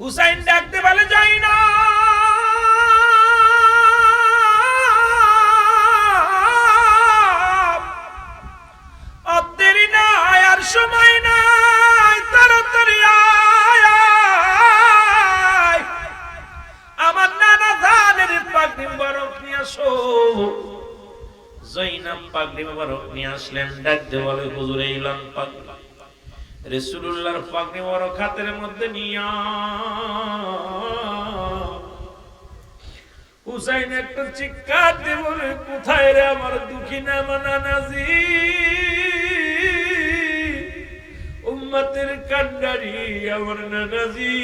হুসাইন ডাকতে বলে যাই না, দেরি নাই, আর সময় নাই, তাড়াতাড়ি আয়, আমার নানা জানের পাগড়ি মোবারক নিয়ে আসো। যায়নাব পাগড়ি মোবারক নিয়ে আসলেন, ডাকতে বলে হুজুর এইলাম পাগড়ি। রাসূলুল্লাহর পাগড়ি মোবারক হাতের মধ্যে নিয়া হুসাইন একটা চিৎকার দিয়ে বলে, কোথায় রে আমার দুঃখী নানাজি, উম্মতের কান্ডারি আমার নানাজি,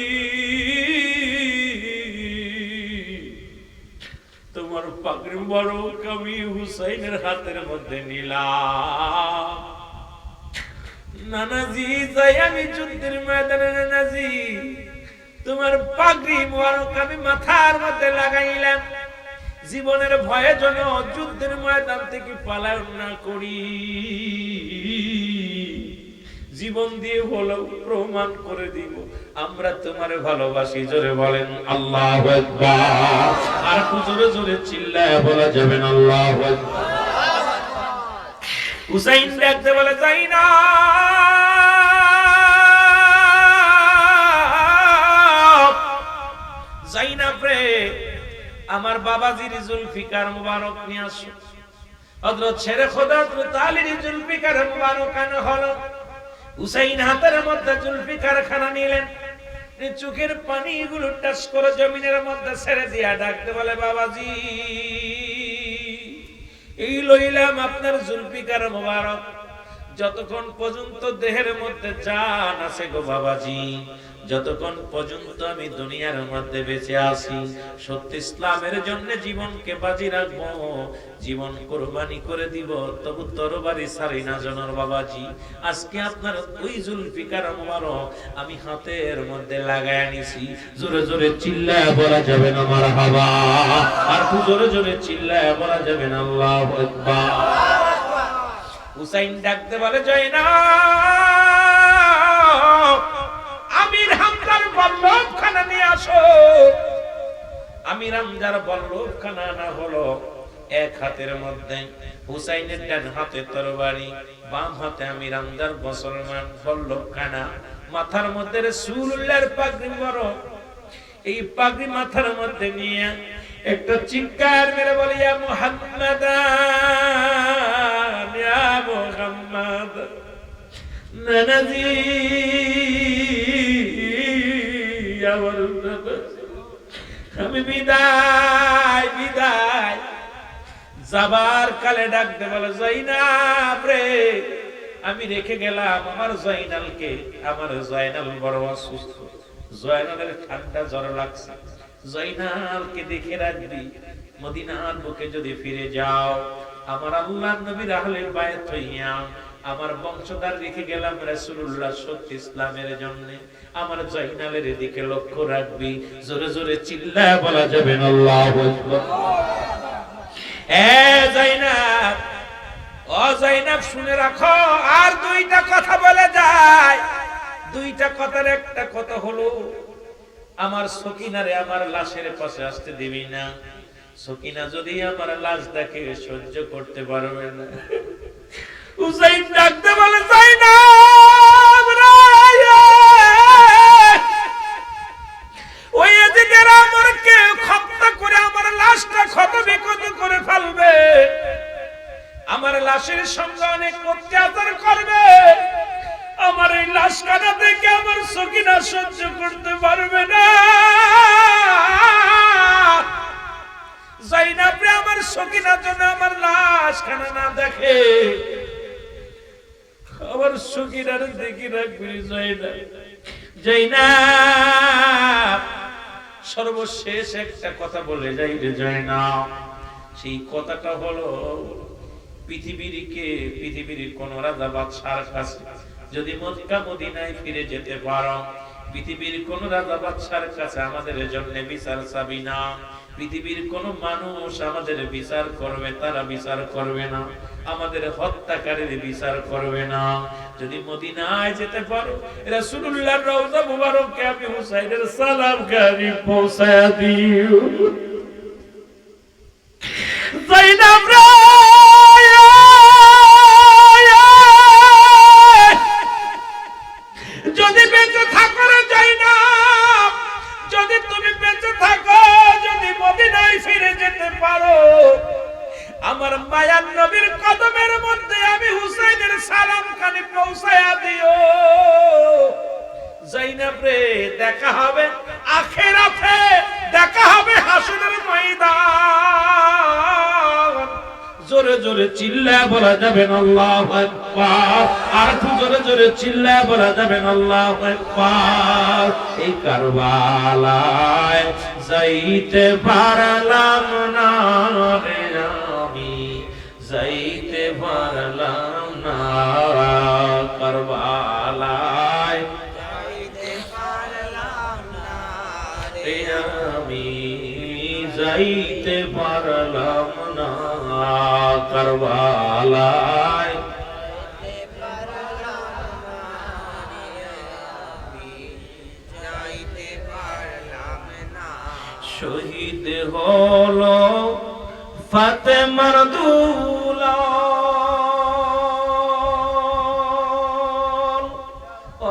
তোমার পাগড়ি মোবারক আমি হুসাইনের হাতের মধ্যে নিলাম। নানাজি যাই আমি যুদ্ধের ময়দানে, নানাজি তোমার পাগড়ি মোবারক আমি মাথার মধ্যে লাগাইলাম, জীবনের ভয়ে যেন যুদ্ধের ময়দান থেকে পলায়ন না করি, জীবন দিয়ে হলো প্রমাণ করে দিব আমরা তোমার ভালোবাসি। জোরে বলেন আল্লাহু আকবার। আর জোরে জোরে চিল্লায় বলা যাবে না আল্লাহু আকবার। হুসাইন ডাকতে বলে যাই না, যায়নাব রে আমার বাবাজির জুলফিকার মুবারক নিয়ে আসো। হযরত শেরে খোদা হযরত আলীর জুলফিকার মুবারক আনা হলো। হুসাইন হাতের মধ্যে জুলফিকার খানা নিলেন, চোখের পানিগুলো টাচ করে জমিনের মধ্যে ছেড়ে দিয়া ডাকতে বলে, বাবাজি এই লইলাম আপনার জুলফিকার মুবারক, যতক্ষণ পর্যন্ত দেহের মধ্যে জান আছে গো বাবাজি, যতক্ষণ পর্যন্ত আমি দুনিয়ার মধ্যে বেঁচে আছি, সত্য ইসলামের জন্য জীবনকে বাজি রাখবো, জীবন কুরবানি করে দিব, তবু তরবারি ছাড়ি না জনর বাবাজি। আজকে আপনার ওই জুলফিকার মুবারক আমি হাতের মধ্যে লাগায় নিছি। জোরে জোরে চিল্লায় বলা যাবে না মারহাবা। আর জোরে জোরে চিল্লায় বলা যাবে না আল্লাহু আকবার। হুসাইন ডাকতে বলে যায়নাব আমির হামজার বল্লভ খানা নিয়ে আসো। আমির হামজার বল্লভ খানা না হলো, এক হাতের মধ্যে হুসাইনের ডান হাতে তরবারি, বাম হাতে আমির হামজার মুসলমান বল্লভ খানা, মাথার মধ্যে রাসূলুল্লাহর পাগড়ি মোবারক। এই পাগড়ি মাথার মধ্যে নিয়ে একটা চিৎকার মেরে বলে, ইয়া মুহাম্মাদ ইয়া মুহাম্মাদ, নানাজি আমি বিদায় বিদায় যাবার কালে ডাকতে বলে, যায়নাব রে আমি রেখে গেলাম আমার জয়নালকে, আমার জয়নাল বড় অসুস্থ, জয়নালের ঠান্ডা জ্বর লাগছে, জয়নালকে দেখে রাখবি, মদিনার বুকে যদি ফিরে যাও, আমার আল্লাহর নবীর আহলে বায়াত হইয়া আমার বংশধর রেখে গেলাম রাসূলুল্লাহ সত্য ইসলামের জন্য, আমার জয়নালের দিকে লক্ষ্য রাখবি। জোরে জোরে চিল্লায় বলা যাবে না আল্লাহু আকবার। এ জয়নাব, ও জয়নাব শুনে রাখো, আর দুইটা কথা বলে যায়। দুইটা কথার একটা কথা হলো, আমার সকিনারে আমার লাশের পাশে আসতে দিবি না। সকিনা যদি আমার লাশ দেখে সহ্য করতে পারবে না। হুসাইন ডাকতে বলে, যায়নাব রে ওই এদিকের আমারকে হত্যা করে আমার লাশটা ক্ষতবিক্ষত করে ফেলবে, আমার লাশের সঙ্গে অনেক অত্যাচার করবে, আমার এই লাশ কাটা দেখে আমার সকিনা সহ্য করতে পারবে না। যায়নাব রে আমার সকিনা যেন আমার লাশ খানা না দেখে, আমার সকিনার দেখি রাখবি যায়নাব। যায়নাব সর্বশেষ একটা কথা বলে যাই রে যায়নাব, সেই কথাটা হলো, পৃথিবীর কোন রাজা বাদশার কাছে যদি মক্কা মদিনায় ফিরে যেতে পারো, পৃথিবীর কোন রাজা বাদশার কাছে আমাদের জন্য বিচার চাবি না। পৃথিবীর কোন মানুষ আমাদের বিচার করবে, তারা বিচার করবে না, আমাদের হত্যাকারীর বিচার করবে না। যদি মদিনায় যেতে পারো রাসূলুল্লাহর রওজা মুবারককে আমি হুসাইনের সালাম গাড়ি পৌঁছায়া দিও। যাইনাব রে যদি বেঁচে থাকো রে যাইনাব, যদি তুমি বেঁচে থাকো, যদি মদিনায় ফিরে যেতে পারো, আমার মায়ার নবীর কদমের মধ্যে আমি হুসাইনের সালাম খানি পৌঁছায়া দিও। যাইনাব রে দেখা হবে আখিরাতে, দেখা হবে হাসরের ময়দান। জোরে জোরে চিল্লায় বলা যাবেন আল্লাহু আকবার, আর একটু জোরে জোরে চিল্লায় বলা যাবেন আল্লাহু আকবার। এই কারবালায় যাইতে পারলাম না রে আমি, যাইতে পারলাম না কারবালায়, যাইতে পারলাম না রে আমি, যাইতে পারলাম না কারবালায়, যাইতে পারলাম না আমি, যাইতে পারলাম না। শহীদ হলো ফাতেমার দুলাল,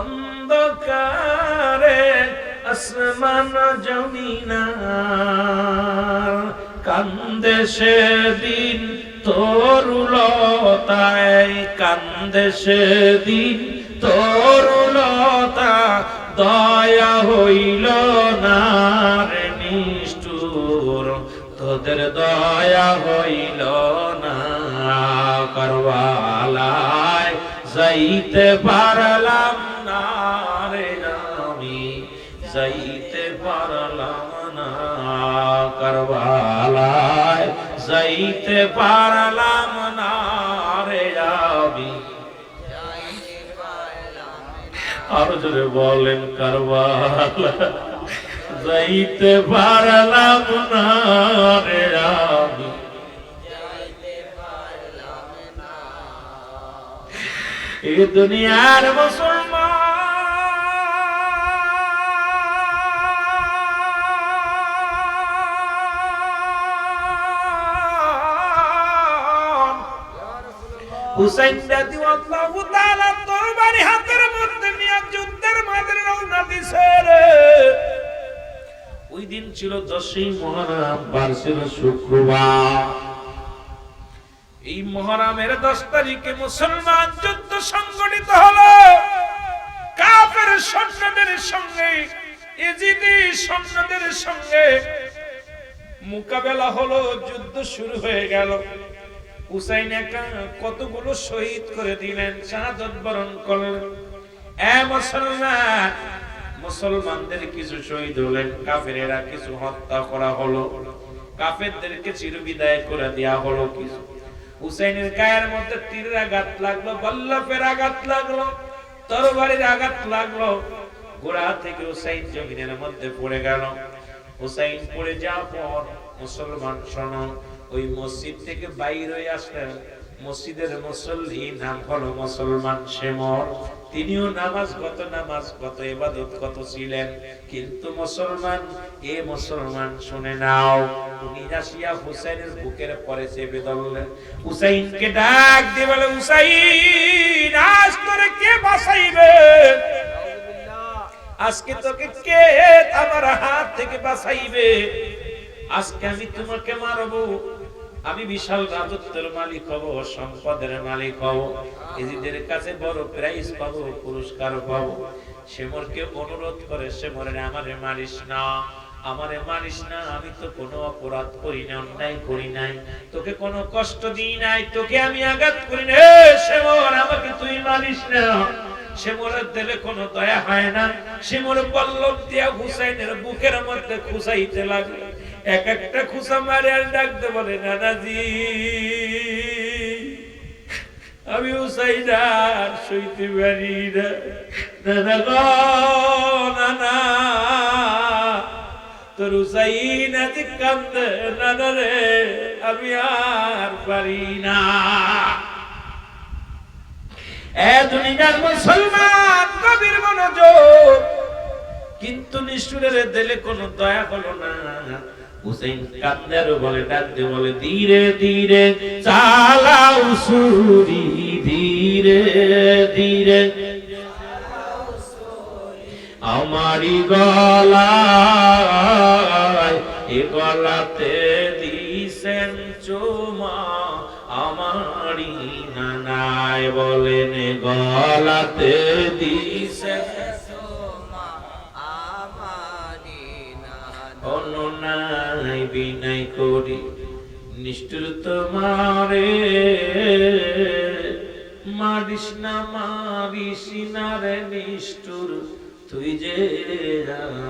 অন্ধকারে আসমান জমিনার, কান্দে সেদিন তরুলতায়, কান্দে সেদিন তরুলতা, দয়া হইল না রে নিষ্ঠুর, তোদের দয়া হইল না কারবালায়, যাইতে পারলাম না রে আমি, যাইতে পারলাম না কারবালায়, যাইতে পারলাম না রে আমি, যাইতে পারলাম না। আরো জোরে বলেন কারবালা, যাইতে পারলাম না রে আমি, যাইতে পারলাম না। এই দুনিয়ার মুসলমান হুসাইন রাদিয়াল্লাহু তাআলা তরবারি হাতের মধ্যে নিয়ে যুদ্ধের মাঠে রওনা দিছে রে। ওই দিন ছিল 10ই মুহররম, বার ছিল শুক্রবার। এই মুহররমের 10 তারিখে মুসলমান যুদ্ধ সংগঠিত হলো। কাফের সৈন্যদের সঙ্গে ইজিদি সৈন্যদের সঙ্গে মোকাবেলা হলো, যুদ্ধ শুরু হয়ে গেল। হুসাইন একা কতগুলো শহীদ করে দিলেন, শাহাদাত বরণ করলেন। মুসলমান, মুসলমানদের কিছু শহীদ হলেন, কাফেরেরা কিছু হত্যা করা হলো, কাফেরদেরকে চিরবিদায় করে দেয়া হলো কিছু। হুসাইনের গায়ের মধ্যে তীরের আঘাত লাগলো, বল্লভের আঘাত লাগলো, তরবারির আঘাত লাগলো। ঘোড়া থেকে হুসাইন জমিনের মধ্যে পড়ে গেল। হুসাইন পড়ে যাওয়ার পর মুসলমান শোনো, ওই মসজিদ থেকে বাইর হয়ে আসলেন মসজিদের মুসল্লি, নাম হলো মুসলমান শেমর। তিনিও নামাজ কত ইবাদত কত ছিলেন, কিন্তু মুসলমান, এ মুসলমান শুনে নাও, উনি আসিয়া হুসাইনের বুকের পরে চেপে ধরলেন। হুসাইনকে ডাক দিয়ে বলে, হুসাইন আজ তোরে কে বাঁচাইবে? আজকে তোকে কে আমার হাত থেকে বাঁচাইবে? আজকে আমি তোমাকে মারবো, আমি বিশাল রাজত্বের মালিক হব, সম্পদের মালিক হব, এজিদের কাছে বড় প্রাইজ পাবো, পুরস্কার পাবো। শেমরকে অনুরোধ করে, শেমরে আমারে মারিস না, আমারে মারিস না, আমি তো কোনো অপরাধ করি না, অন্যায় করি নাই, তোকে কোনো কষ্ট দিই নাই, তোকে আমি আঘাত করি না, শেমর আমাকে তুই মারিস না। শেমরের দিলে কোনো দয়া হয় না। শেমর পল্লব দিয়া হুসাইনের বুকের মধ্যে খুঁচাইতে লাগলো। এক একটা খুঁচা মারে আর ডাকতে বলে, নানাজি আমি হুসাইন আর সইতে পারি না, নানা গো নানা, তোর হুসাইন আজ কান্দে, নানা রে আমি আর পারি না। এ দুনিয়ার মুসলমান কবির মনোযোগ, কিন্তু নিষ্ঠুরের দিলে কোনো দয়া হলো না। হুসাইন কান্দের বলে ডাকতে বলে ধীরে ধীরে চালাও ছুরি, ধীরে ধীরে আমারি গলায়, এ গলাতে দিছেন চুমা আমারি নানায়, বলেন গলাতে দিছেন চুমা আমারি নানা। অনুনাই বিনয় করি নিষ্ঠুর তোমারে, মারিস না মারিস না রে নিষ্ঠুর তুই যে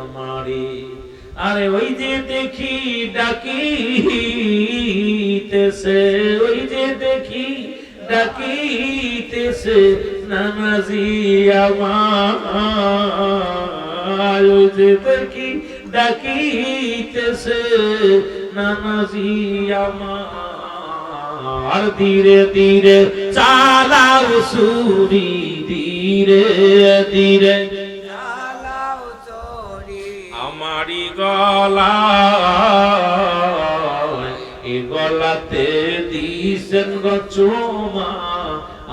আমারি। আরে ওই যে দেখি ডাকিতেছে, ওই যে দেখি ডাকিতেছে নানাজি আমার, ওই যে দেখি ডাকিতেছে নানাজি আমার। ধীরে ধীরে চালাও ছুরি, ধীরে ধীরে আমারি গলায়, এ গলাতে দিছেন গো চুমা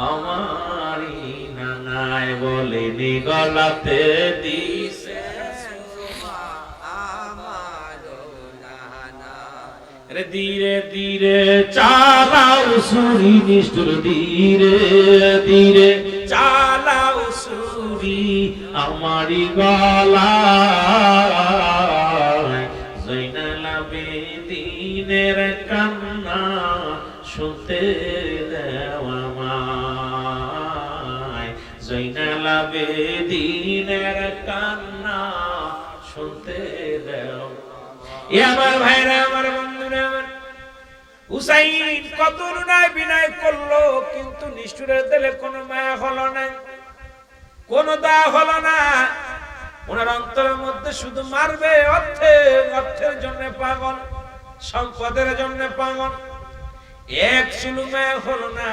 আমারি নানায়, বলেন গলাতে দিছেন চুমা আমার নানা। রে ধীরে ধীরে চালাও ছুরি নিষ্ঠুর, ধীরে ধীরে চালাও ছুরি আমারি গলায়। জয়নাল আবেদীনের কান্না শুনতে দাও আমায়, জয়নাল আবেদীনের কান্না শুনতে দাও। এ আমার ভাইরা, আমার বন্ধুরা, আমার হুসাইন কত অনুনয় বিনয় করলো, কিন্তু নিষ্ঠুরের দিলে কোনো মায়া হলো না, কোনো দয়া হলো না। ওনার অন্তরের মধ্যে শুধু মারবে, অর্থের জন্য পাগল, সম্পদের জন্য পাগল। এক চুলু মায়া হলো না,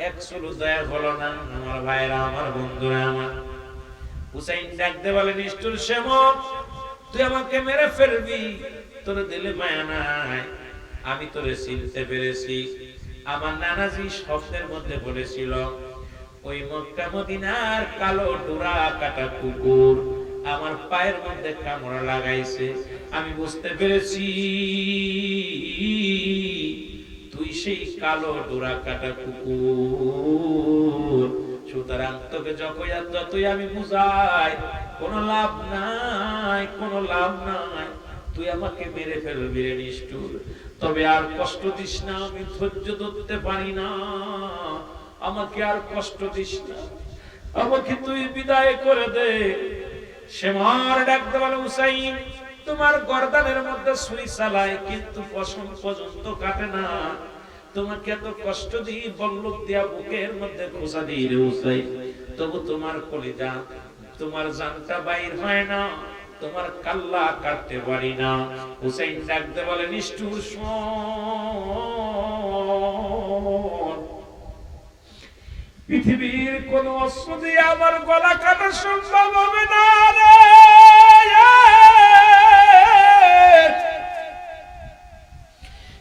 এক চুলু দয়া হলো না। আমার ভাইরা, আমার বন্ধুরা, আমার হুসাইন ডাকতে বলে নিষ্ঠুর শ্যামল, তুই আমাকে মেরে ফেলবি, তোর দিলে মায়া নাই, আমি তোরে চিনতে পেরেছি। আমার নানাজি স্বপ্নের মধ্যে বলেছিল ওই মক্কা মদিনার কালো ডোরা কাটা কুকুর আমার পায়ের মধ্যে কামড় লাগাইছে, আমি বুঝতে পেরেছি তুই সেই কালো ডোরা কাটা কুকুর। সুতরাং তোকে যতই আমি বুঝাই কোনো লাভ নাই, কোনো লাভ নাই, তুই আমাকে মেরে ফেলবি রে নিষ্ঠুর, তবে আর কষ্ট দিস না, আমি ধৈর্য ধরতে পারি না, আমাকে আর কষ্ট দিস না, আমাকে তুই বিদায় করে দে। সে মার ডাকতে বলে হুসাইন, তোমার গর্দানের মধ্যে ছুরি চালায় কিন্তু পশম পর্যন্ত কাটে না, তোমাকে এত কষ্ট দিই, বল্লভ দিয়া বুকের মধ্যে খোঁচা দিই রে হুসাইন, তবু তোমার কলিজা, তোমার জানটা বাইর হয় না, তোমার কাল্লা কাটতে পারি না। হুসাইন ডাকতে বলে নিষ্ঠুর শোন, পৃথিবীর কোন অস্ত্র দিয়ে আমার গলা কাটা সম্ভব হবে না রে।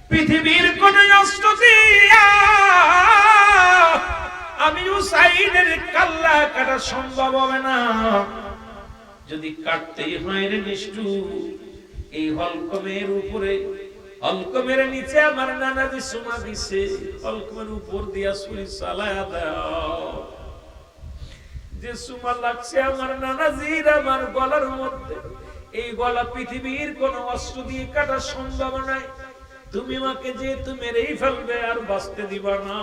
পৃথিবীর কোন অস্ত্র দিয়া আমি হুসাইনের কাল্লা কাটা সম্ভব হবে না। যদি কাটতেই হয় রে নিষ্ঠুর, এই হলকমের উপরে, হলকমের নিচে আমার নানাজি সুমা দিছে, হলকমের উপর দিয়া ছুরি চালায়া দাও। যে সুমা লাগছে আমার নানাজির আমার গলার মধ্যে, এই গলা পৃথিবীর কোন অস্ত্র দিয়ে কাটা সম্ভব নয়। তুমি আমাকে যেহেতু মেরেই ফেলবে, আর বাঁচতে দিবা না,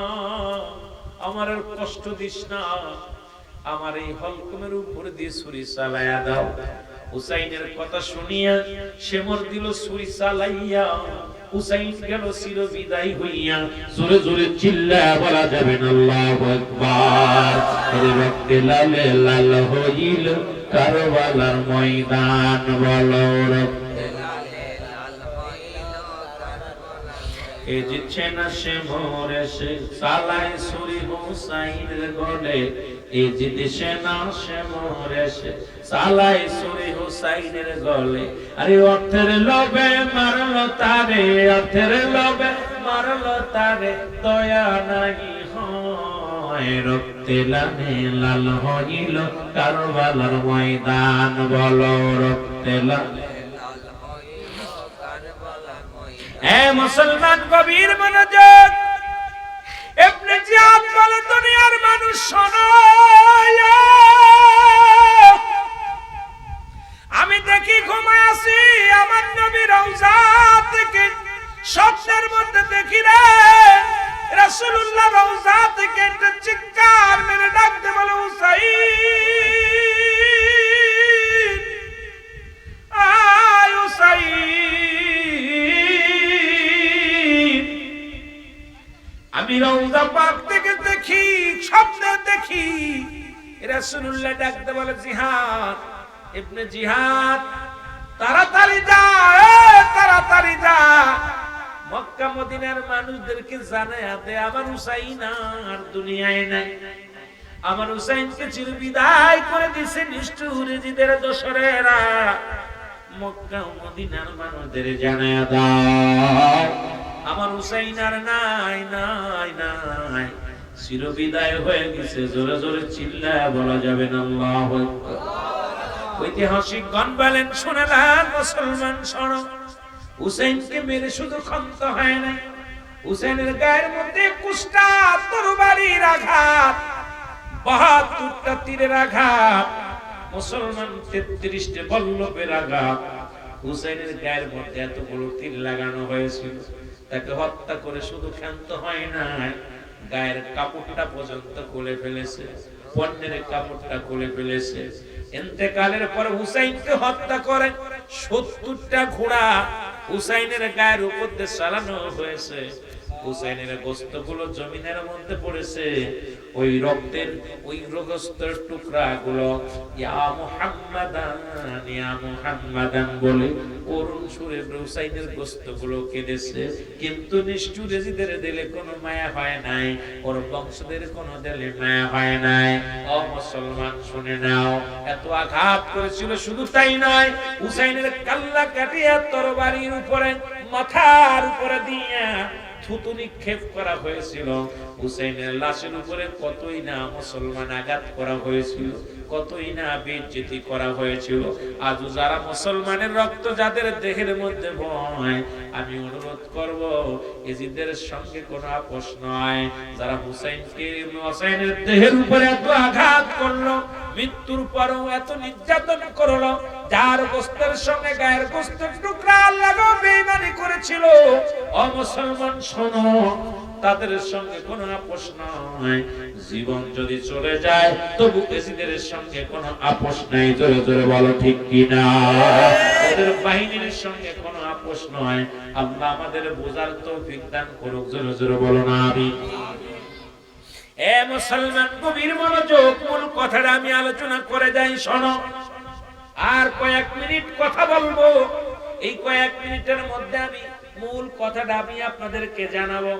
আমার আর কষ্ট দিস না, আমার এই হলকমের উপর দিয়ে ছুরি চালায়া দাও। হুসাইনের কথা শুনিয়া শেমর দিল ছুরি চালাইয়া, হুসাইন গেল চির বিদায় হইয়া। জোরে জোরে চিল্লায়া বলা যাবে না আল্লাহু আকবার। এর রক্তে লালে লাল হইল কারবালার ময়দান, বলো রক্তে লালে লাল হইল কারবালার ময়দান। এ জিতছে না সে মরেছে সালায় সুরি হুসাইনের গলে এ জিতছে না সে মরেছে সালায় সুরি হুসাইনের গলে আরে অর্থের লোভে মারলো তারে অর্থের লোভে মারলো তারে দয়া নাই হয় রক্তে লালে লাল হইল কারবালার ময়দান বলো রক্তে লালে মুসলমান গভীর মনোযোগ ইবনে জিয়াদ বলে দুনিয়ার মানুষ শোনো আমি দেখি ঘুমায় আছি আমার নবী রওজা থেকে স্বপ্নের মধ্যে দেখি রে রাসূলুল্লাহ রওজা থেকে একটা চিৎকার মেরে ডাকতে বলে হুসাইন আয় হুসাইন আমি রওজা পাক থেকে দেখি স্বপ্নে দেখি রাসূলুল্লাহ ডাকতে বলে জিহাদ ইবনে জিহাদ তাড়াতাড়ি যা তাড়াতাড়ি যা মক্কা মদিনার মানুষদেরকে জানায়া দে আমার হুসাইন আর দুনিয়ায় নাই আমার হুসাইনকে চির বিদায় করে দিয়েছে নিষ্ঠুর জিদের দোসরেরা মক্কা মদিনার মানুষদের জানায়া দাও আমার হুসাইন আর নাই নাই নাই চির বিদায় হয়ে গেছে জোরে জোরে চিল্লায় বলা যাবে না আল্লাহু আকবার ঐতিহাসিক গণ বলেন শোনালেন মুসলমান শোনো হুসাইনকে মেরে শুধু ক্ষান্ত হয় না হুসাইনের গায়ের মধ্যে কুষ্টা তরবারির আঘাত ৭২টা তীরের আঘাত মুসলমান ৩৩টা বল্লভের আঘাত হুসাইনের গায়ের মধ্যে এতগুলো তীর লাগানো হয়েছিল তাকে হত্যা করে শুধু ক্ষান্ত হয় না গায়ের কাপড়টা পর্যন্ত খুলে ফেলেছে পণ্যের কাপড়টা খুলে ফেলেছে ইন্তেকালের পর হুসাইনকে হত্যা করে ৭০টা ঘোড়া হুসাইনের গায়ের উপর দিয়ে চালানো হয়েছে হুসাইনের গোশতগুলো জমিনের মধ্যে পড়েছে ওই রক্তের ওই গোশতের টুকরাগুলো ইয়া মুহাম্মাদান বলে করুণ সুরে হুসাইনের গোশতগুলো কেঁদেছে কিন্তু নিষ্ঠুর এজিদের দিলে কোনো মায়া হয় নাই ওর বংশদের কোনো দিলে মায়া হয় নাই ও মুসলমান শুনে নাও এত আঘাত করেছিল শুধু তাই নয় হুসাইনের কাল্লা কাটিয়া তরবারির উপরে মাথার উপরে দিয়া থুতু নিক্ষেপ করা হয়েছিল হুসাইনের লাশের উপরে কতই না মুসলমান আঘাত করা হয়েছিল কতই না বেইজ্জতি করা হয়েছিল আজ যারা মুসলমানের রক্ত যাদের দেহের মধ্যে বয় আমি অনুরোধ করব এজিদের সঙ্গে কোনো আপোষ নয় যারা হুসাইনের দেহের উপরে এত আঘাত করলো মৃত্যুর পরেও এত নির্যাতন করলো যার গোশতের সঙ্গে গায়ের গোশতের টুকরা আল্লাহও বেঈমানি করেছিল ও মুসলমান শোনো তাদের সঙ্গে কোনো আপোষ নয় জীবন যদি চলে যায় তবু এজিদের সঙ্গে কোনো আপোষ নাই জোরে জোরে বলো ঠিক কিনা ওদের বাহিনীর সঙ্গে কোনো আপোষ নয় আল্লাহ আমাদের বোঝার তৌফিক দান করুক জোরে জোরে বলো না আমিন এ মুসলমান গভীর মনোযোগ মূল কথাটা আমি আলোচনা করে যাই শোনো আর কয়েক মিনিট কথা বলবো এই কয়েক মিনিটের মধ্যে আমি মূল কথাটা আমি আপনাদেরকে জানাবো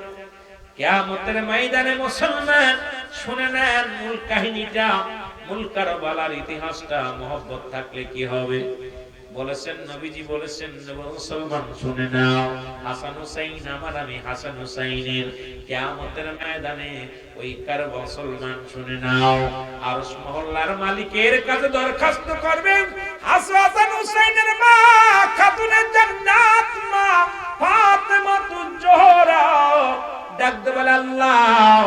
কিয়ামতের ময়দানে মুসলমান শুনে নেন মূল কাহিনীটা মূল কারবালার ইতিহাসটা মহব্বত থাকলে কি হবে বলেছেন নবীজি বলেছেন মুসলমান শুনে নাও হাসান হুসাইন আমার আমি হাসান হুসাইনের কিয়ামতের ময়দানে ওই কারবালা মুসলমান শুনে নাও আরশ মহল্লার মালিকের কাছে দরখাস্ত করবেন হাসান হুসাইনের মা খাতুনে জান্নাত মা ফাতেমাতুজ জোহরা ডাকতে বলে আল্লাহ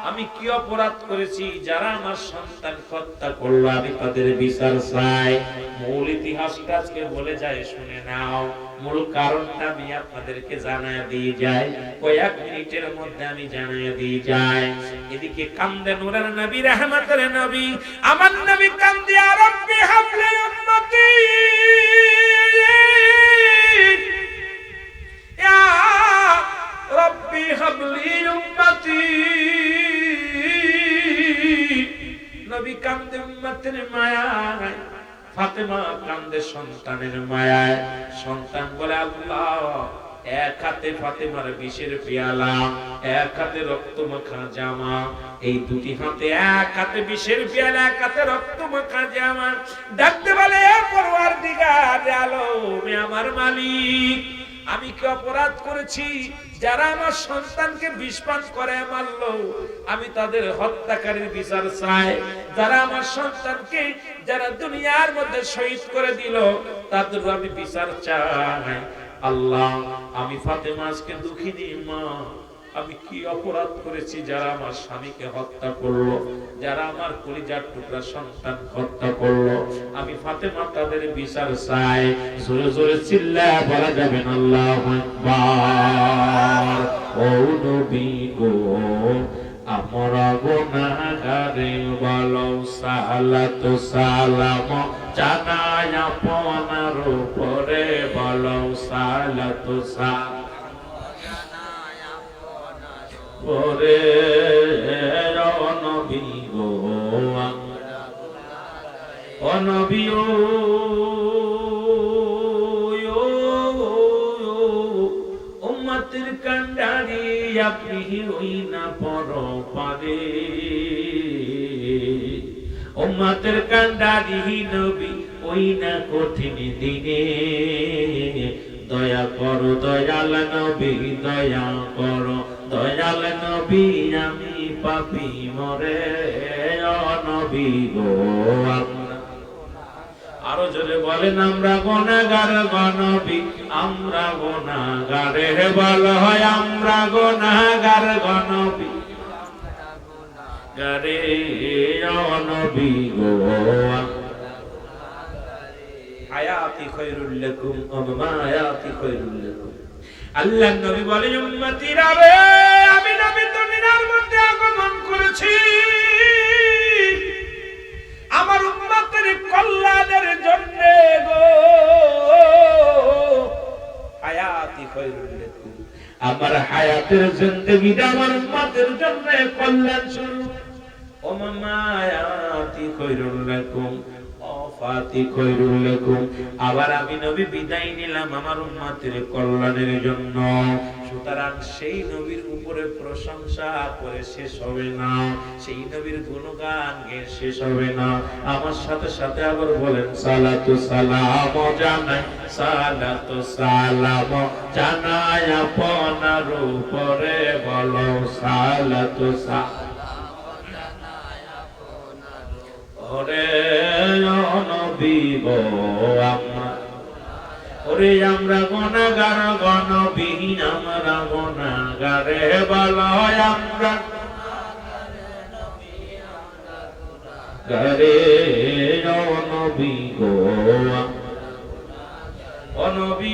আমি কি অপরাধ করেছি যারা আমার সন্তান হত্যা করলো আমি তাদের বিচার চাই মূল ইতিহাসটা আজকে বলে যায় শুনে নাও মূল কারণটা আমি আপনাদেরকে জানায় দিয়ে যাই কয়েক মিনিটের মধ্যে আমি জানায় দিয়ে যাই এদিকে কান্দে নূরের নবী রহমতের নবী আমার নবী কান্দে ইয়া রাব্বি হাবলি উম্মতি ইয়া রাব্বি হাবলি উম্মতি নবী কান্দে উম্মতের মায়ায় ফাতেমা কান্দে সন্তানের মায়ায় সন্তান বলে আল্লাহ এক হাতে ফাতেমার বিষের পেয়ালা, এক হাতে রক্ত মাখা জামা। এই দুটি হাতে, এক হাতে বিষের পেয়ালা, এক হাতে রক্ত মাখা জামা। ডাকতে বলে, পরওয়ারদিগার আলম, আমার মালিক, আমি কি অপরাধ করেছি? যারা আমার সন্তানকে বিষপান করে মারলো, আমি তাদের হত্যাকারীর বিচার চাই। যারা আমার সন্তানকে, যারা দুনিয়ার মধ্যে শহীদ করে দিল, তাদের আমি বিচার চাই। আল্লাহ, আমি ফাতেমা আজকে দুঃখিনী মা, আমি কি অপরাধ করেছি? যারা আমার স্বামীকে হত্যা করলো, যারা আমার কলিজার টুকরা সন্তান হত্যা করলো, আমি ফাতেমা তাদের বিচার চাই। জোরে জোরে চিল্লায়া বলা যাবে না আল্লাহু আকবার। ও নবী গো, আমরা গুনাহগারে বলো সালাত সালাম জানাই আপনার উপরে, বলো সালাত সালাম পরে। নবী গো, ও নবী, উম্মতের কান্ডারি আপনি হই না পরপারে। উম্মতের কান্ডারি নবী ওই না কঠিন দিনে। দয়া করো দয়াল নবী, দয়া করো দয়াল নবী, আমি পাপী মরে। ও নবী গো, আরো জোরে বলেন, আমরা গুনাহগার গো নবী, আমরা গুনাহগারে বলা হয়, আমরা গুনাহগার গো নবী গারে। ও নবী গো, হায়াতি খায়রুল লাকুম ওয়া মামায়াতি খায়রুল লাকুম। আল্লাহর নবী বলেন, উম্মতিরা রে, আমি নবী দুনিয়ার মধ্যে আগমন করেছি আমার উম্মতের কল্যাণের জন্য গো। হায়াতি খায়রুল লাকুম, আমার হায়াতের জিন্দেগিটা আমার উম্মতের জন্য কল্যাণ স্বরূপ। ও মামায়াতি খায়রুল লাকুম, ওয়াফাতি খায়রুল লাকুম, আবার আমি নবী বিদায় নিলাম আমার উম্মতের কল্যাণের জন্য। সুতরাং সেই নবীর উপরে প্রশংসা করে শেষ হবে না, সেই নবীর গুণগান গেয়ে শেষ হবে না। আমার সাথে সাথে আবার বলেন, সালাতু সালাম জানাই, সালাতু সালাম জানাই আপনার উপরে, বলো সালাতু সালাম। ওরে নবী গো, ওরে আমরা গুনাহগার গো নবী, আমরা গুনাহগারে বলো, আমরা গারে। ও নবী গো, ও নবী,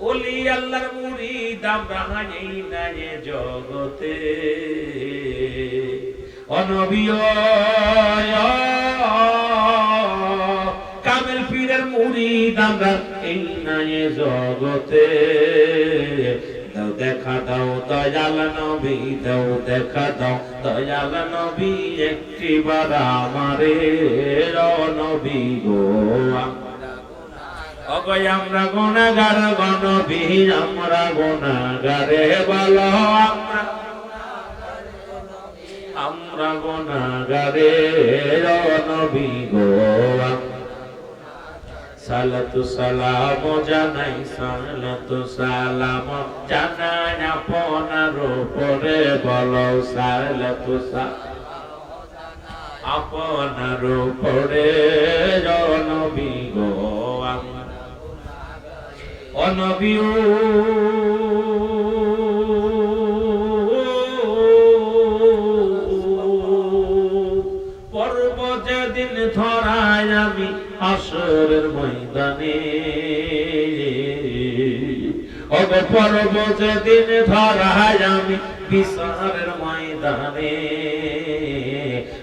ওলি আল্লাহর মুরিদ আমরা হাই না এ জগতে। ও নবী, কামেল পীরের মুরিদ আমরা এই না এ জগতে। দাও দেখা দাও দয়াল নবী, দাও দেখা দাও দয়াল নবী, একটিবার আমারে। ও নবী গো, অগয় আমরা গুনাহগার গো নবী, আমরা গুনাহগারে বলো, আমরা গুনাহগারে। ও নবী গো, সালাতু সালাম জানাই, সালাতু সালাম জানাই আপনার উপরে, বলো সালাতু সালাম আপনার উপরে। ও নবী গো, ও নবী, পর্ব যেদিন ধরায় আমি হাসরের ময়দানে, ওগো পর্ব যেদিন ধরায় আমি বিচারের ময়দানে।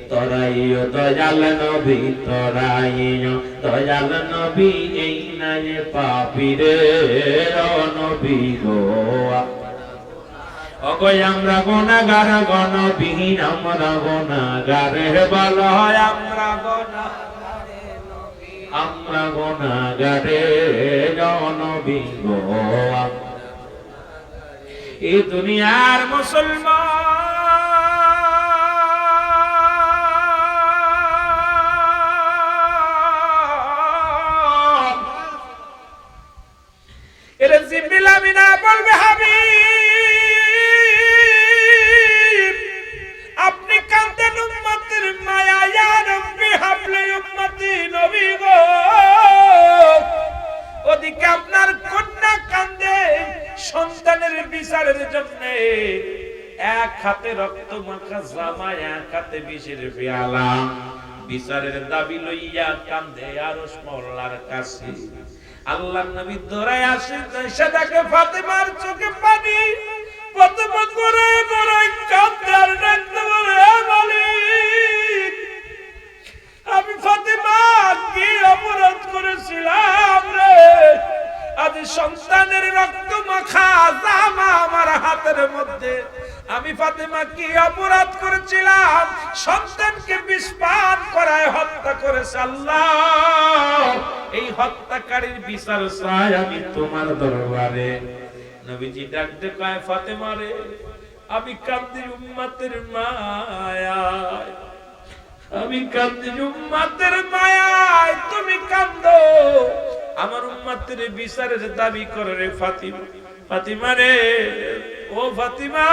তরাইও দয়াল নবী, তরাইও দয়াল নবী, এই নাই পাপীরে। ও নবী গো, ওগো আমরা গুনাহগার গো নবী, আমরা গুনাহগারে বলো, আমরা গুনাহগারে নবী, আমরা গুনাহগারে নবী গো এই দুনিয়ার মুসলমান এর জিবরিল আমিনা বলবে হাবিব আপনি কাঁদেন উম্মতের মায়া ইয়া রব্বি হাবলি উম্মতি নবী গো ওদিকে আপনার কন্যা কাঁদে সন্তানের বিচারের জন্য এক হাতে রক্ত মাখা জামা এক হাতে বিষের পেয়ালা বিচারের দাবি লইয়া কাঁদে আরশ মওলার কাছে আল্লাহর নবী দৌড়ায় আসেন সেটাকে ফাতেমার চোখে পানি ফাতেমা করে করে কাঁদে আর ডাকতে বলে মালিক আমি ফাতেমা কি অপরাধ করেছিলাম রে আজ সন্তানের রক্ত মাখা জামা আমার হাতের মধ্যে আমি ফাতেমা কি অপরাধ করেছিলাম সন্তানকে বিষ পান করায় হত্যা করেছে আল্লাহ এই হত্যাকারীর বিচার চাই আমি তোমার দরবারে নবীজি ডাকতে কয় ফাতেমা রে আমি কাঁদি উম্মতের মায়ায় আমি কাঁদি উম্মতের মায়ায় তুমি কাঁদো আমার উম্মতের বিচারের দাবি করে রে ফাতিমা ফাতিমা রে ও ফাতিমা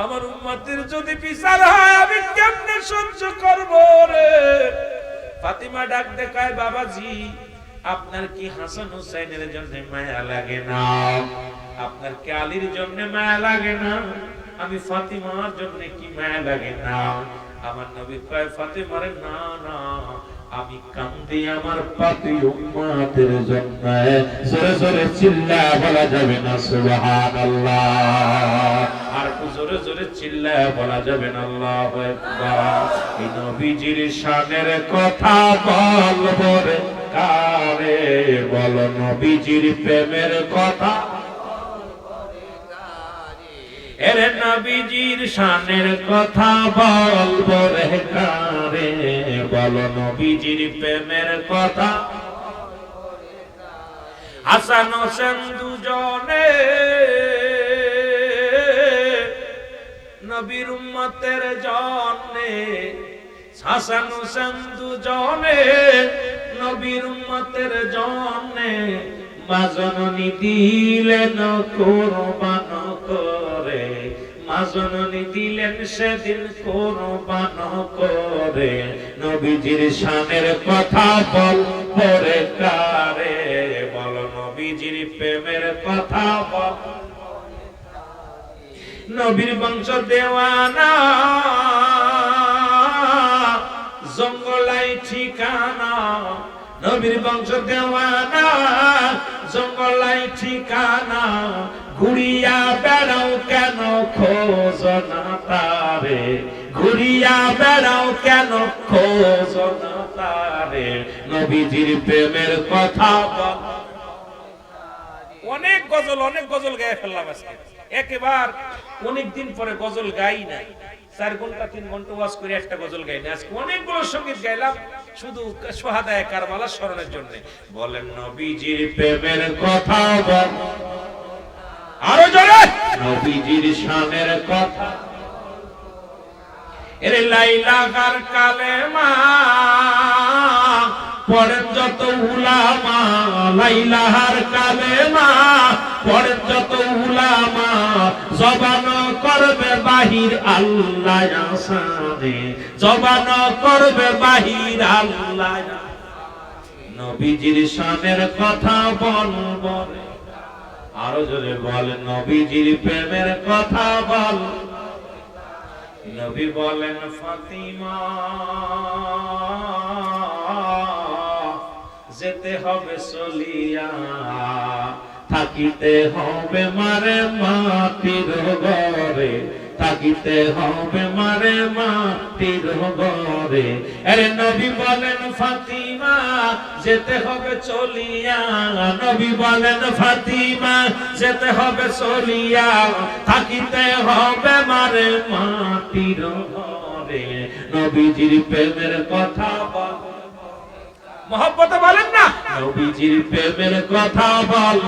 আমার উম্মতের যদি বিচার হয় আমি কেমনে সহ্য করব রে ফাতিমা ডাক দেখায় বাবাজি আপনার কি হাসান হুসাইনের জন্য মায়া লাগে না আপনার কি আলীর জন্য মায়া লাগে না আমি ফাতিমার জন্য কি মায়া লাগে না আমার নবী কয় ফাতিমা রে না না আমি কান্দি আমার পাপী উম্মতের জন্য জোরে জোরে চিল্লা বলা যাবে না সুবহানাল্লাহ আর জোরে জোরে চিল্লা বলা যাবে না আল্লাহু আকবার এই নবীজির শানের কথা বলবো রে কারে বলো নবীজির প্রেমের কথা এরে নবীজির শানের কথা বলবো রে কারে বলো নবীজির প্রেমের কথা হাসান হোসেন দুজনে নবীর উম্মতের জন্যে হাসান হোসেন দুজনে নবীর উম্মতের জন্যে মা জননী দিলেন কুরবান করে মা জননী দিলেন সেদিন কুরবান করে নবীজির শানের কথা বল পরে কারে বলো নবীজির প্রেমের কথা বল নবীর বংশ দেওয়ানা জঙ্গলাই ঠিকানা নবীর বংশ দেওয়ানা জঙ্গলাই ঠিকানা ঘুরিয়া বেড়াও কেন খোঁজ না তারে ঘুরিয়া বেড়াও কেন খোঁজ না তারে নবীজির প্রেমের কথা বল অনেক গজল গায়ে ফেললাম আজকে একেবার অনেকদিন পরে গজল গাই না 4 ঘন্টা 3 ঘন্টা ওয়াজ করে একটা গজল গাই না আজকে অনেকগুলো সঙ্গীত গাইলাম শুধু সোহাদায়ে কারবালা স্মরণের জন্য বলেন নবীজির প্রেমের কথা বল আরো জোরে নবীজির শানের কথা এরে লাইলা গার কালেমা পড়েন যত উলামা লাইলাহার কালেমা পড়েন যত উলামা জবান করবে বাহির আল্লাহ আসানে জবান করবে বাহির আল্লাহ নবীজির শানের কথা বলবো আরো জোরে বল নবীজির প্রেমের কথা বল নবী বলেন ফাতিমা যেতে হবে চলিয়া থাকিতে হবে মারে মাটির ঘরে থাকিতে হবে মারে মাটির ঘরে আরে নবী বলেন ফাতিমা যেতে হবে চলিয়া নবী বলেন ফাতিমা যেতে হবে চলিয়া থাকিতে হবে মারে মাটির ঘরে নবীজির প্রেমের কথা বল মহব্বতে বলেন না, নবীজির প্রেমের কথা বল।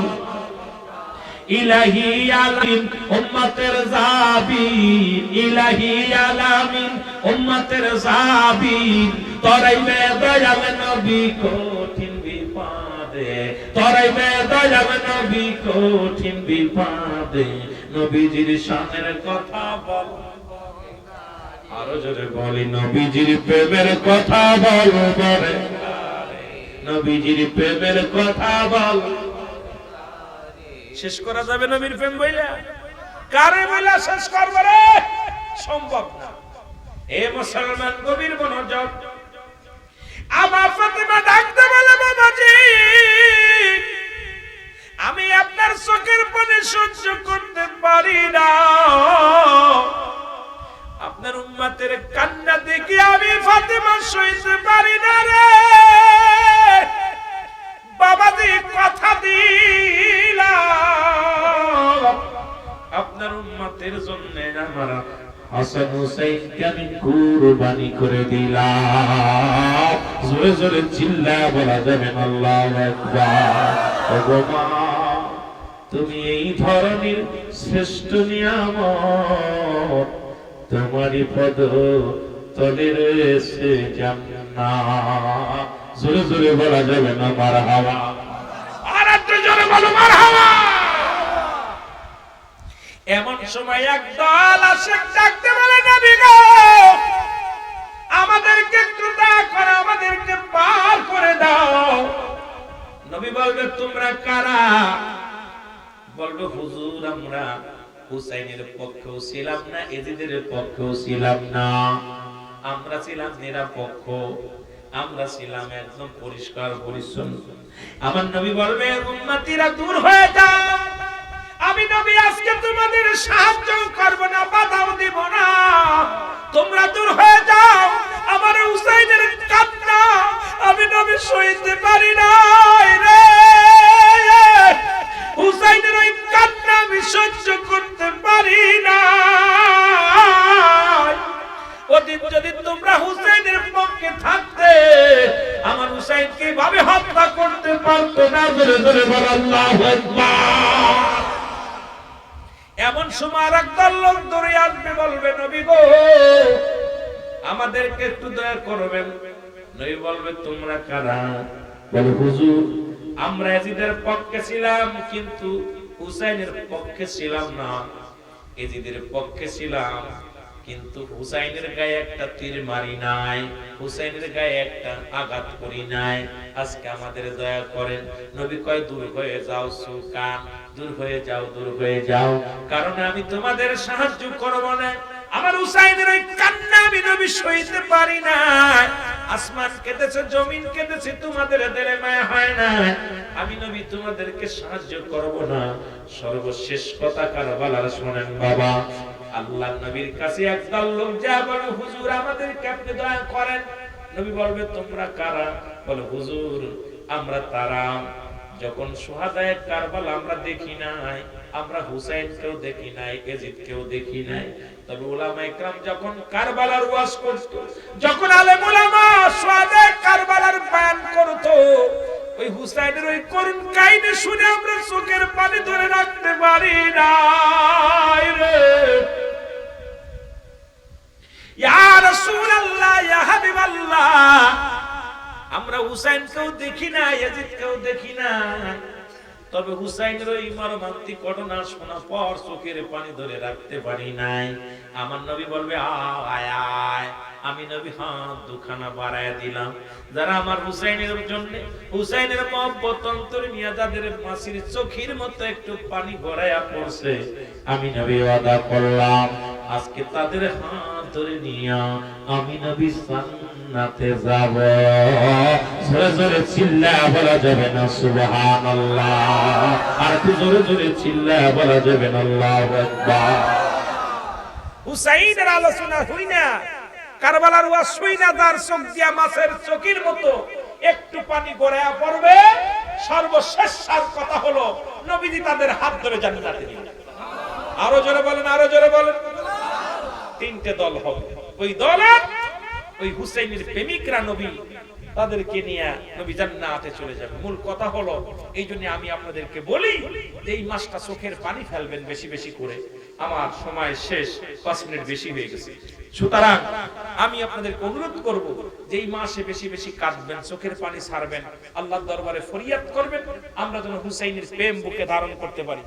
ইলাহি আলামিন উম্মতের জাবির, ইলাহি আলামিন উম্মতের জাবির, তরাইবে দয়াল নবী কঠিন বিপদে, তরাইবে দয়াল নবী কঠিন বিপদে। নবীজির শানের কথা বল, আরো জোরে বলি, নবীজির প্রেমের কথা বল বলে, নবীজির প্রেমের কথা বল। শেষ করা যাবে নবীর প্রেম বইলা? কারে বইলা শেষ করব রে? সম্ভব না। এ মুসলমান গভীর মনোযোগ। আমার ফাতেমা ডাকতে বলে, বাবাজি আমি আপনার চোখের পানি সহ্য করতে পারি না, আপনার উম্মতের কান্না দেখে আমি ফাতেমা সইতে পারি না রে বাবাজি, কথা দিলাম আপনার উম্মতের জন্য আমার হাসান হুসাইনকে আমি কুরবানি করে দিলাম। জোরে জোরে চিল্লায়া বলা যাবে না আল্লাহু আকবার। ওগো মা, তুমি এই ধরনের শ্রেষ্ঠ নিয়ামত, তোমারই পদ তলে রয়েছে জান্নাত। জোরে জোরে বলা যাবে না মারহাবা? আর একটু জোরে বলো মারহাবা। এমন সময় একদল আশিক ডাকতে বলে, নবী গো আমাদেরকে একটু দয়া করে আমাদেরকে পার করে দাও। নবী বলবে, তোমরা কারা? বলবে, হুজুর আমরা হুসাইনের পক্ষেও ছিলাম না, এজিদের পক্ষেও ছিলাম না, আমরা ছিলাম নিরপেক্ষ, আমরা ছিলাম একদম পরিষ্কার পরিচ্ছন্ন। আমার নবী বলবে, উম্মতিরা দূর হয়ে যাও, আমি নবী আজকে তোমাদের সাহায্য করব না, বাধাও দিব না, তোমরা দূর হয়ে যাও। আমার হুসাইনের কান্না আমি নবী সইতে পারি না রে, হুসাইনের ওই কান্না আমি সহ্য করতে পারি না। ওদিন যদি তোমরা হুসাইনের পক্ষে থাকতে আমার হুসাইনকে ভাবে হত্যা করতে পারতো না। জোরে জোরে বল আল্লাহু আকবার। এমন সময় আর একদল লোক দৌড়ে আসবে, বলবে, নবী গো আমাদেরকে একটু দয়া করবেন। নবী বলবে, তোমরা কারা? বলে, হুজুর আমরা এজিদের পক্ষে ছিলাম কিন্তু হুসাইনের পক্ষে ছিলাম না, এজিদের পক্ষে ছিলাম কিন্তু হুসাইনের গায়ে একটা তীর মারি নাই, হুসাইনের গায়ে একটা আঘাত করি নাই, আজকে আমাদের দয়া করেন। নবী কয়, দূর হয়ে যাও সুকান, দূর হয়ে যাও, দূর হয়ে যাও, কারণ আমি তোমাদের সাহায্য করব না। আমার হুসাইনের ওই কান্না আমি নবী সইতে পারি না। আসমান কেঁদেছে, জমিন কেঁদেছে, তোমাদের দিলে মায়া হয় না, আমি নবী তোমাদেরকে সাহায্য করব না। সর্বশেষ কথা কারবালার শুনেন বাবা। আল্লাহ নবীর কাছে একদল লোক যা বলে, হুজুর আমাদেরকে আপনি দয়া করেন। নবী বলবে, তোমরা কারা? বলে, হুজুর আমরা তারা যখন শুহাদায়ে কারবালা আমরা দেখি নাই, আমরা হুসাইনকেও দেখি নাই, এজিদকেও দেখি নাই, তবে উলামা ইকরাম যখন কারবালার ওয়াজ করত, যখন আলেম উলামা শুহাদায়ে কারবালার বয়ান করত, ওই হুসাইনের ওই করুণ কাহিনী শুনে আমরা চোখের পানি ধরে রাখতে পারি না রে। ইয়া রাসূলুল্লাহ, ইয়া হাবিবাল্লাহ, আমরা হুসাইনকেও দেখি না, ইয়াজিদকেও দেখি না, তবে হুসাইনের ওই মর্মান্তিক ঘটনা শোনার পর চোখের পানি ধরে রাখতে পারি নাই। আমার নবী বলবে, আয় আয়। আমি নবী হাত দুখানা বাড়ায় দিলাম। যারা আমার হুসাইনের জন্য, হুসাইনের মহব্বত অন্তরে নিয়ে যাদের মাসির চোখের মতো একটু পানি গড়াইয়া পড়ছে, আমি নবী ওয়াদা করলাম আজকে তাদের হাত ধরে নিয়ে আমি নবী জান্নাতে যাব। জোরে জোরে চিল্লায়া বলা যাবে না সুবহানাল্লাহ? আর একটু জোরে জোরে চিল্লায়া বলা যাবে না আল্লাহু আকবার? হুসাইনের আলোচনা হই না, কারবালার ওয়াজ শুই না, তার চোখ দিয়া মাছের চোখের মতো একটু পানি গড়াইয়া পড়বে। সর্বশেষ সার কথা হলো নবীজি তাদের হাত ধরে জান্নাতে নিয়ে যাবেন। আরো জোরে বলেন, আরো জোরে বলেন। তিনটে দল হবে, ওই দলে ওই হুসাইনের প্রেমিকরা নবী তাদেরকে নিয়ে নবী জান্নাতে চলে যাবে। মূল কথা হলো, এই জন্য আমি আপনাদেরকে বলি যে এই মাসটা চোখের পানি ফেলবেন বেশি বেশি করে। আমার সময় শেষ, 5 মিনিট বেশি হয়ে গেছে। সুতরাং আমি আপনাদেরকে অনুরোধ করব যে এই মাসে বেশি বেশি কাঁদবেন, চোখের পানি ছাড়বেন, আল্লাহর দরবারে ফরিয়াদ করবেন, আমরা যেন হুসাইনের প্রেম বুকে ধারণ করতে পারি।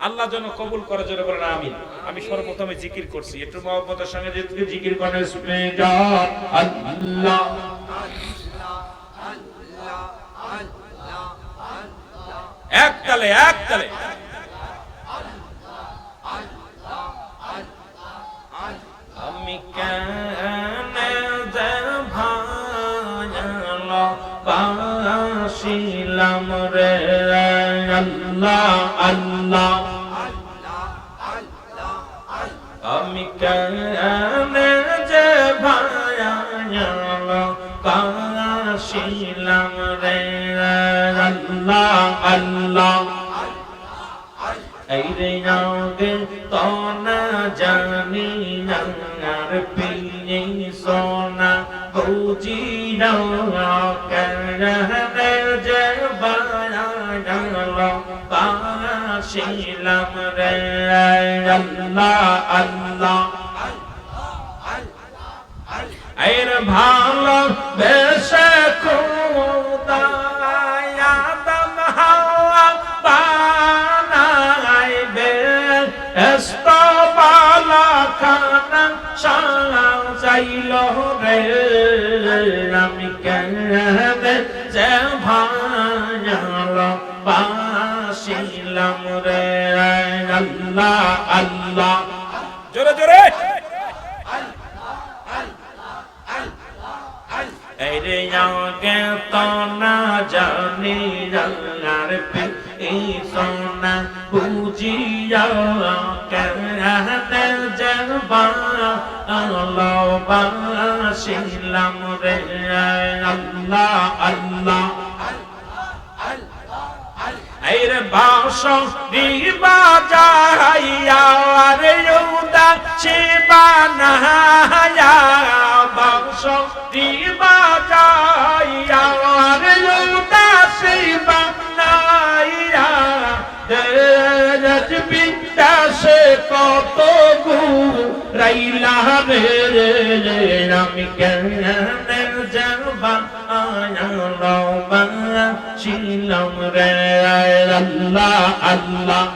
আল্লাহ যেন কবুল করে, জোরে বলেন আমিন। আমি সর্বপ্রথমে জিকির করছি, একটু মহব্বতের সঙ্গে যেহেতু জিকির করেন আল্লাহ এক তালে এক তালে। আমি কেন বাসিলাম রে আল্লাহ আল্লাহ, আমি কেন যে বাসিলাম রে আল্লাহ আল্লাহ। এই রে আগে তো না জানি আর পিয়ে সোনা বুঝি না কেন যে বাসিলাম রে আল্লাহ আল্লাহ। এর ভালো বেশে খোদা আদম হাওয়া বানাইবে, এস্তবালা খানা সাজাইল রে, আমি কেন যে ভালো বাসিলাম রে আল্লাহ আল্লাহ। জোরে জোরে এরে আগে তো না জানি আল্লাহর পিছনা বুঝিয়া কেন যে ভালোবাসিলাম রে আল্লাহ আল্লাহ। এরে বাঁশি বাজাইয়া রে উদাসী বানাইয়া, বাঁশি বাজাইয়া রে উদাসী বানাইয়া, বিদ্যাসে কত ঘুরাইলা রে, আমি কেন যাবা ছিলাম রে আল্লাহ আল্লাহ।